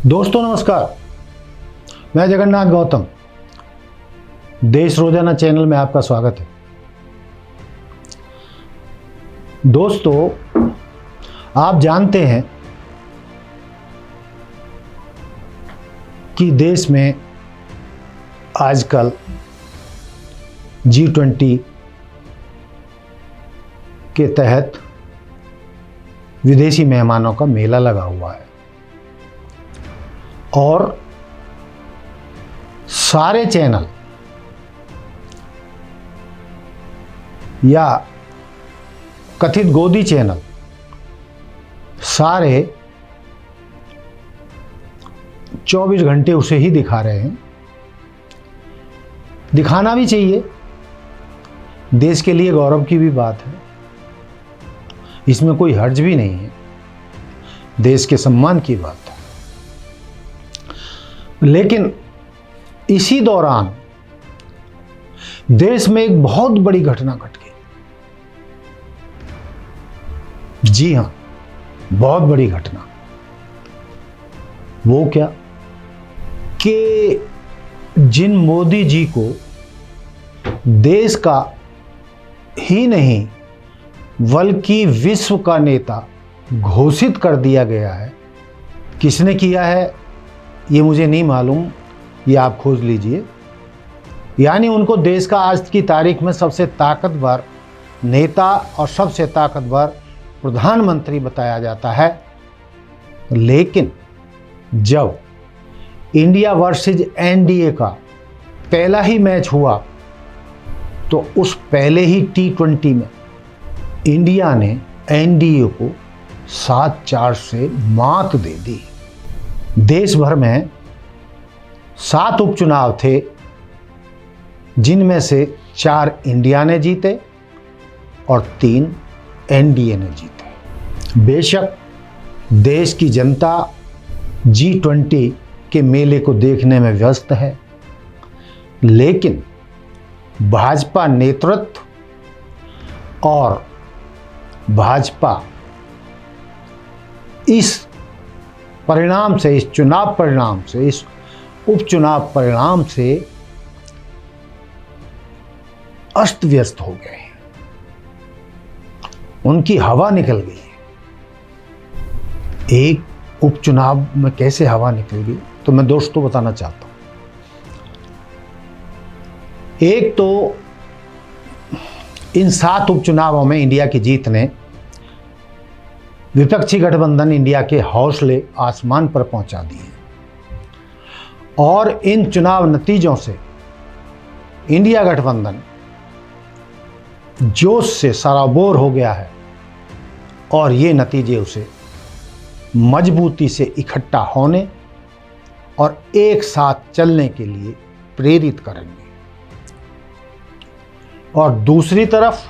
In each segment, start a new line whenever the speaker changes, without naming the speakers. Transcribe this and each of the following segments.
दोस्तों नमस्कार, मैं जगन्नाथ गौतम। देश रोजाना चैनल में आपका स्वागत है। दोस्तों, आप जानते हैं कि देश में आजकल G20 के तहत विदेशी मेहमानों का मेला लगा हुआ है और सारे चैनल या कथित गोदी चैनल सारे 24 घंटे उसे ही दिखा रहे हैं। दिखाना भी चाहिए, देश के लिए गौरव की भी बात है, इसमें कोई हर्ज भी नहीं है, देश के सम्मान की बात है। लेकिन इसी दौरान देश में एक बहुत बड़ी घटना घट गई। जी हां, बहुत बड़ी घटना। वो क्या कि जिन मोदी जी को देश का ही नहीं बल्कि विश्व का नेता घोषित कर दिया गया है, किसने किया है ये मुझे नहीं मालूम, ये आप खोज लीजिए। यानी उनको देश का आज की तारीख में सबसे ताकतवर नेता और सबसे ताकतवर प्रधानमंत्री बताया जाता है। लेकिन जब इंडिया वर्सेस एनडीए का पहला ही मैच हुआ तो उस पहले ही T20 में इंडिया ने एनडीए को 7-4 से मात दे दी। देश भर में 7 उपचुनाव थे, जिनमें से 4 इंडिया ने जीते और 3 एनडीए ने जीते। बेशक देश की जनता G20 के मेले को देखने में व्यस्त है, लेकिन भाजपा नेतृत्व और भाजपा इस परिणाम से, इस चुनाव परिणाम से, इस उपचुनाव परिणाम से अस्त व्यस्त हो गए हैं। उनकी हवा निकल गई है। एक उपचुनाव में कैसे हवा निकल गई तो मैं दोस्तों बताना चाहता हूं। एक तो इन 7 उपचुनावों में इंडिया की जीत ने विपक्षी गठबंधन इंडिया के हौसले आसमान पर पहुंचा दिए और इन चुनाव नतीजों से इंडिया गठबंधन जोश से सराबोर हो गया है और ये नतीजे उसे मजबूती से इकट्ठा होने और एक साथ चलने के लिए प्रेरित करेंगे। और दूसरी तरफ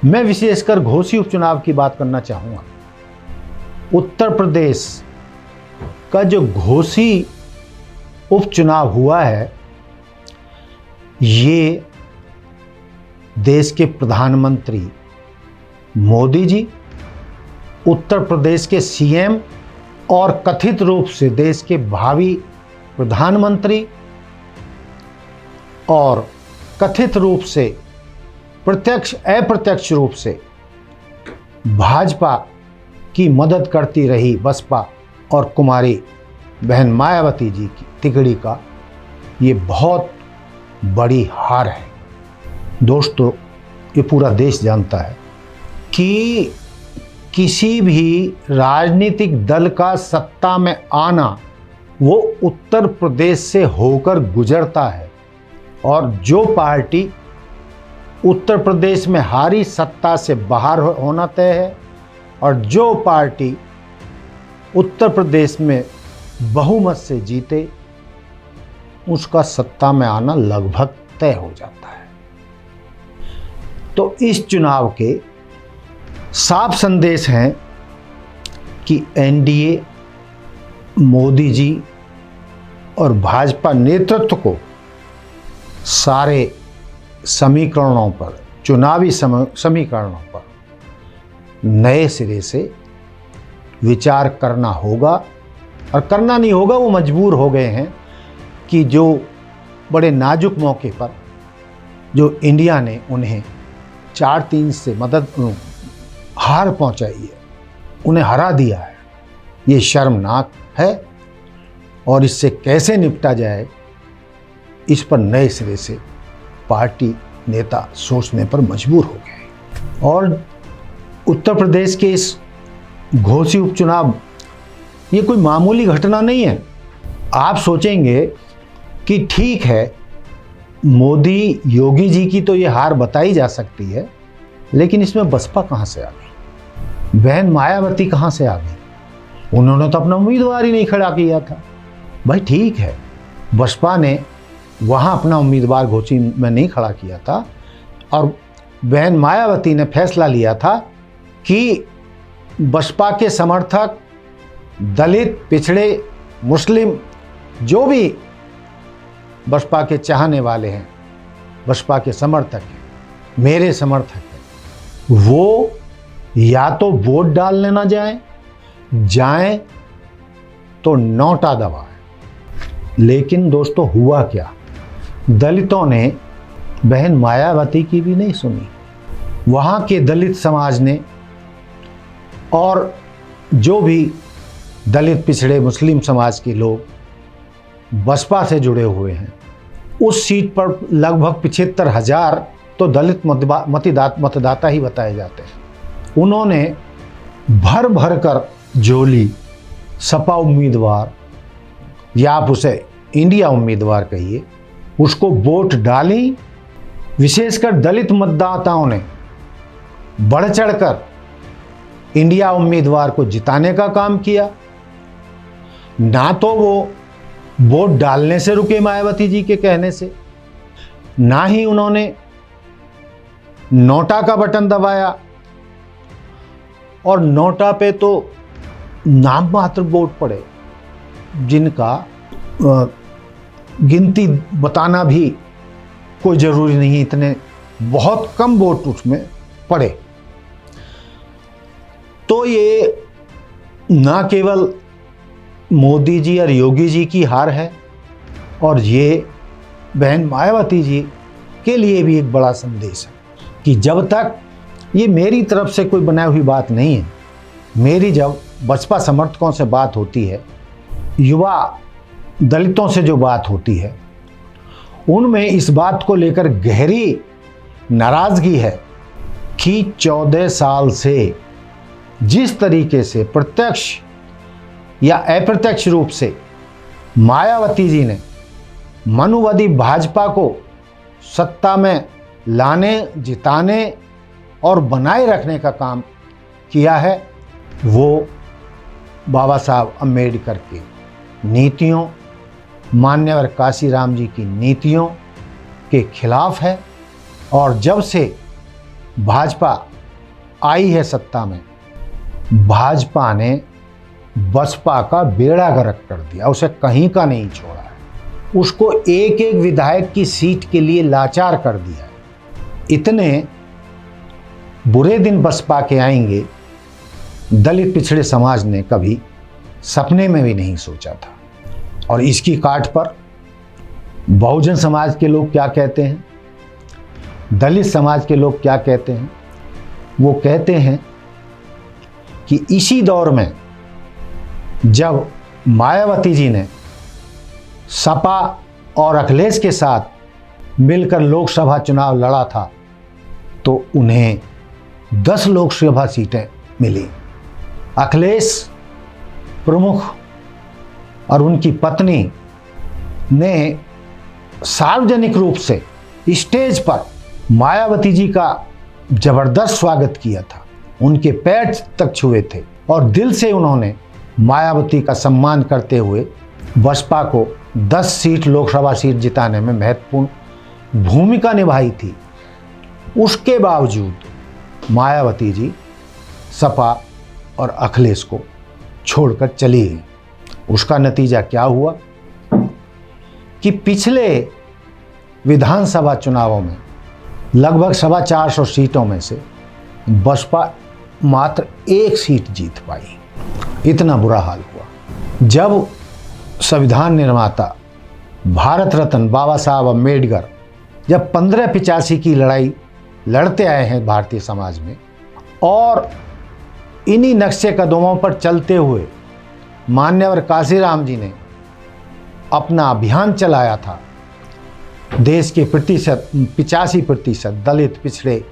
मैं विशेषकर घोसी उपचुनाव की बात करना चाहूंगा। उत्तर प्रदेश का जो घोसी उपचुनाव हुआ है, ये देश के प्रधानमंत्री मोदी जी, उत्तर प्रदेश के सीएम और कथित रूप से देश के भावी प्रधानमंत्री और कथित रूप से प्रत्यक्ष अप्रत्यक्ष रूप से भाजपा की मदद करती रही बसपा और कुमारी बहन मायावती जी की तिकड़ी का ये बहुत बड़ी हार है। दोस्तों, ये पूरा देश जानता है कि किसी भी राजनीतिक दल का सत्ता में आना वो उत्तर प्रदेश से होकर गुजरता है और जो पार्टी उत्तर प्रदेश में हारी सत्ता से बाहर होना तय है और जो पार्टी उत्तर प्रदेश में बहुमत से जीते उसका सत्ता में आना लगभग तय हो जाता है। तो इस चुनाव के साफ संदेश हैं कि एनडीए, मोदी जी और भाजपा नेतृत्व को सारे समीकरणों पर, चुनावी समीकरणों पर नए सिरे से विचार करना होगा, और करना नहीं होगा, वो मजबूर हो गए हैं कि जो बड़े नाजुक मौके पर जो इंडिया ने उन्हें 4-3 से हार पहुंचाई है, उन्हें हरा दिया है, ये शर्मनाक है। और इससे कैसे निपटा जाए, इस पर नए सिरे से पार्टी नेता सोचने पर मजबूर हो गए। और उत्तर प्रदेश के इस घोसी उपचुनाव, ये कोई मामूली घटना नहीं है। आप सोचेंगे कि ठीक है, मोदी योगी जी की तो ये हार बताई जा सकती है, लेकिन इसमें बसपा कहाँ से आ गई? बहन मायावती कहाँ से आ गई? उन्होंने तो अपना उम्मीदवार ही नहीं खड़ा किया था। भाई ठीक है, बसपा ने वहाँ अपना उम्मीदवार घोसी में नहीं खड़ा किया था, और बहन मायावती ने फैसला लिया था कि बसपा के समर्थक, दलित, पिछड़े, मुस्लिम, जो भी बसपा के चाहने वाले हैं, बसपा के समर्थक हैं, मेरे समर्थक हैं, वो या तो वोट डालने ना जाएं तो नोटा दबाएं। लेकिन दोस्तों हुआ क्या? दलितों ने बहन मायावती की भी नहीं सुनी। वहाँ के दलित समाज ने, और जो भी दलित, पिछड़े, मुस्लिम समाज के लोग बसपा से जुड़े हुए हैं, उस सीट पर लगभग 75,000 तो दलित मतदाता ही बताए जाते हैं। उन्होंने भर भर कर झोली सपा उम्मीदवार, या आप उसे इंडिया उम्मीदवार कहिए, उसको वोट डाली। विशेषकर दलित मतदाताओं ने बढ़ चढ़कर इंडिया उम्मीदवार को जिताने का काम किया। ना तो वो वोट डालने से रुके मायावती जी के कहने से, ना ही उन्होंने नोटा का बटन दबाया, और नोटा पे तो नाम मात्र वोट पड़े, जिनका गिनती बताना भी कोई ज़रूरी नहीं, इतने बहुत कम वोट उसमें पड़े। तो ये ना केवल मोदी जी और योगी जी की हार है, और ये बहन मायावती जी के लिए भी एक बड़ा संदेश है कि जब तक, ये मेरी तरफ से कोई बनाई हुई बात नहीं है, मेरी जब बसपा समर्थकों से बात होती है, युवा दलितों से जो बात होती है, उनमें इस बात को लेकर गहरी नाराज़गी है कि 14 साल से जिस तरीके से प्रत्यक्ष या अप्रत्यक्ष रूप से मायावती जी ने मनुवादी भाजपा को सत्ता में लाने, जिताने और बनाए रखने का काम किया है, वो बाबा साहब अम्बेडकर की नीतियों, मान्यवर काशीराम जी की नीतियों के खिलाफ है। और जब से भाजपा आई है सत्ता में, भाजपा ने बसपा का बेड़ा गर्क कर दिया, उसे कहीं का नहीं छोड़ा है, उसको एक एक विधायक की सीट के लिए लाचार कर दिया है। इतने बुरे दिन बसपा के आएंगे, दलित पिछड़े समाज ने कभी सपने में भी नहीं सोचा था। और इसकी काट पर बहुजन समाज के लोग क्या कहते हैं, दलित समाज के लोग क्या कहते हैं? वो कहते हैं कि इसी दौर में जब मायावती जी ने सपा और अखिलेश के साथ मिलकर लोकसभा चुनाव लड़ा था, तो उन्हें 10 लोकसभा सीटें मिली। अखिलेश प्रमुख और उनकी पत्नी ने सार्वजनिक रूप से स्टेज पर मायावती जी का जबरदस्त स्वागत किया था, उनके पैर तक छुए थे, और दिल से उन्होंने मायावती का सम्मान करते हुए बसपा को 10 सीट लोकसभा सीट जिताने में महत्वपूर्ण भूमिका निभाई थी। उसके बावजूद मायावती जी सपा और अखिलेश को छोड़कर चली गई। उसका नतीजा क्या हुआ कि पिछले विधानसभा चुनावों में लगभग 450 सीटों में से बसपा मात्र 1 सीट जीत पाई। इतना बुरा हाल हुआ। जब संविधान निर्माता भारत रत्न बाबा साहब अम्बेडकर जब 1585 की लड़ाई लड़ते आए हैं भारतीय समाज में, और इन्हीं नक्शे कदमों पर चलते हुए मान्यवर काशीराम जी ने अपना अभियान चलाया था, देश के 85% दलित, पिछड़े,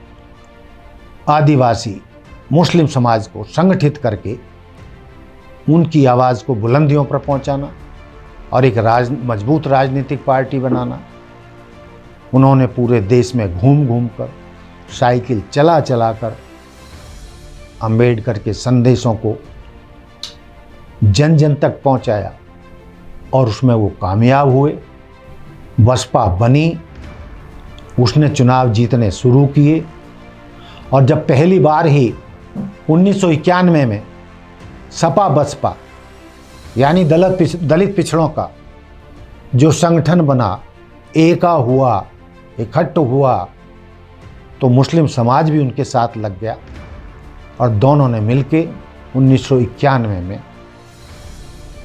आदिवासी, मुस्लिम समाज को संगठित करके उनकी आवाज़ को बुलंदियों पर पहुंचाना और एक मजबूत राजनीतिक पार्टी बनाना। उन्होंने पूरे देश में घूम घूम कर, साइकिल चला चला कर अंबेडकर के संदेशों को जन जन तक पहुंचाया और उसमें वो कामयाब हुए। बसपा बनी, उसने चुनाव जीतने शुरू किए और जब पहली बार ही 1991 में सपा बसपा यानी दलित पिछड़ों का जो संगठन बना, एका हुआ, इकट्ठ हुआ, तो मुस्लिम समाज भी उनके साथ लग गया और दोनों ने मिलके 1991 में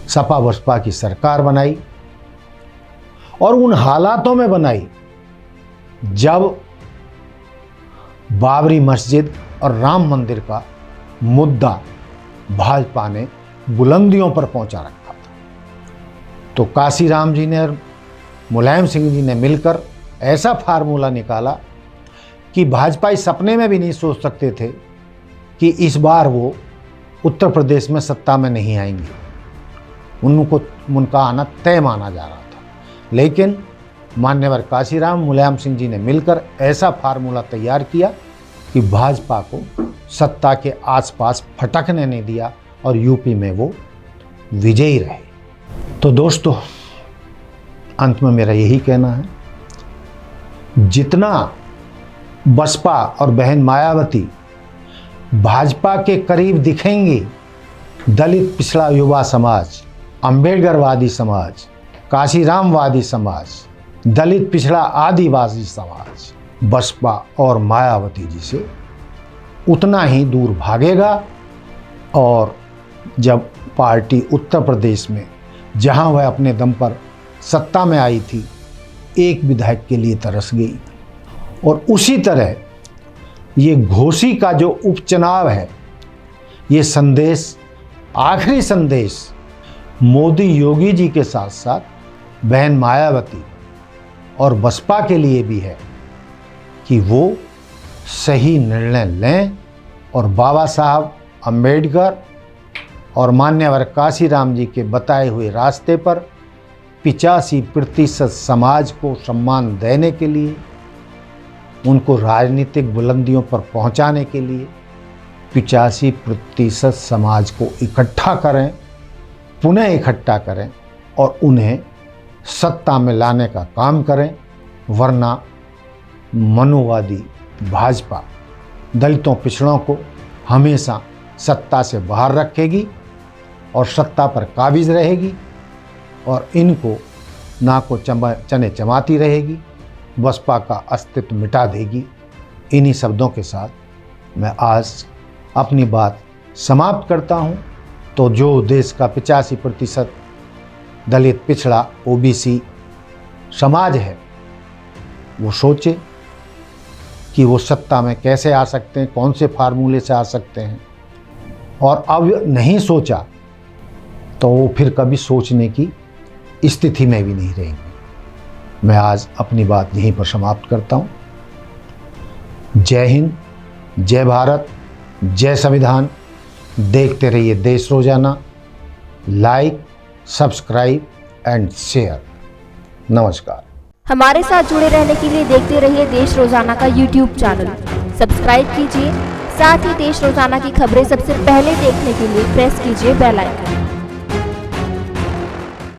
सपा बसपा की सरकार बनाई। और उन हालातों में बनाई जब बाबरी मस्जिद और राम मंदिर का मुद्दा भाजपा ने बुलंदियों पर पहुंचा रखा था। तो काशीराम जी ने और मुलायम सिंह जी ने मिलकर ऐसा फार्मूला निकाला कि भाजपा इस सपने में भी नहीं सोच सकते थे कि इस बार वो उत्तर प्रदेश में सत्ता में नहीं आएंगे। उनका आना तय माना जा रहा था, लेकिन मान्यवर काशीराम, मुलायम सिंह जी ने मिलकर ऐसा फार्मूला तैयार किया कि भाजपा को सत्ता के आसपास फटकने नहीं दिया और यूपी में वो विजयी रहे। तो दोस्तों, अंत में मेरा यही कहना है, जितना बसपा और बहन मायावती भाजपा के करीब दिखेंगी, दलित पिछड़ा युवा समाज, अंबेडकरवादी समाज, काशीरामवादी समाज, दलित पिछड़ा आदिवासी समाज बसपा और मायावती जी से उतना ही दूर भागेगा। और जब पार्टी उत्तर प्रदेश में, जहां वह अपने दम पर सत्ता में आई थी, एक विधायक के लिए तरस गई, और उसी तरह ये घोसी का जो उपचुनाव है, ये संदेश, आखिरी संदेश मोदी योगी जी के साथ साथ बहन मायावती और बसपा के लिए भी है कि वो सही निर्णय लें और बाबा साहब अम्बेडकर और मान्यवर काशीराम जी के बताए हुए रास्ते पर 85% समाज को सम्मान देने के लिए, उनको राजनीतिक बुलंदियों पर पहुंचाने के लिए 85% समाज को इकट्ठा करें, पुनः इकट्ठा करें और उन्हें सत्ता में लाने का काम करें। वरना मनुवादी भाजपा दलितों, पिछड़ों को हमेशा सत्ता से बाहर रखेगी और सत्ता पर काबिज रहेगी और इनको नाको चने चमाती रहेगी, बसपा का अस्तित्व मिटा देगी। इन्हीं शब्दों के साथ मैं आज अपनी बात समाप्त करता हूँ। तो जो देश का 85% दलित, पिछड़ा, ओबीसी समाज है, वो सोचे कि वो सत्ता में कैसे आ सकते हैं, कौन से फार्मूले से आ सकते हैं, और अब नहीं सोचा तो वो फिर कभी सोचने की स्थिति में भी नहीं रहेंगे। मैं आज अपनी बात यहीं पर समाप्त करता हूँ। जय हिंद, जय भारत, जय संविधान। देखते रहिए देश रोजाना। Like, subscribe and share. नमस्कार।
हमारे साथ जुड़े रहने के लिए देखते रहिए देश रोजाना का YouTube चैनल। सब्सक्राइब कीजिए, साथ ही देश रोजाना की खबरें सबसे पहले देखने के लिए प्रेस कीजिए बेल आइकन।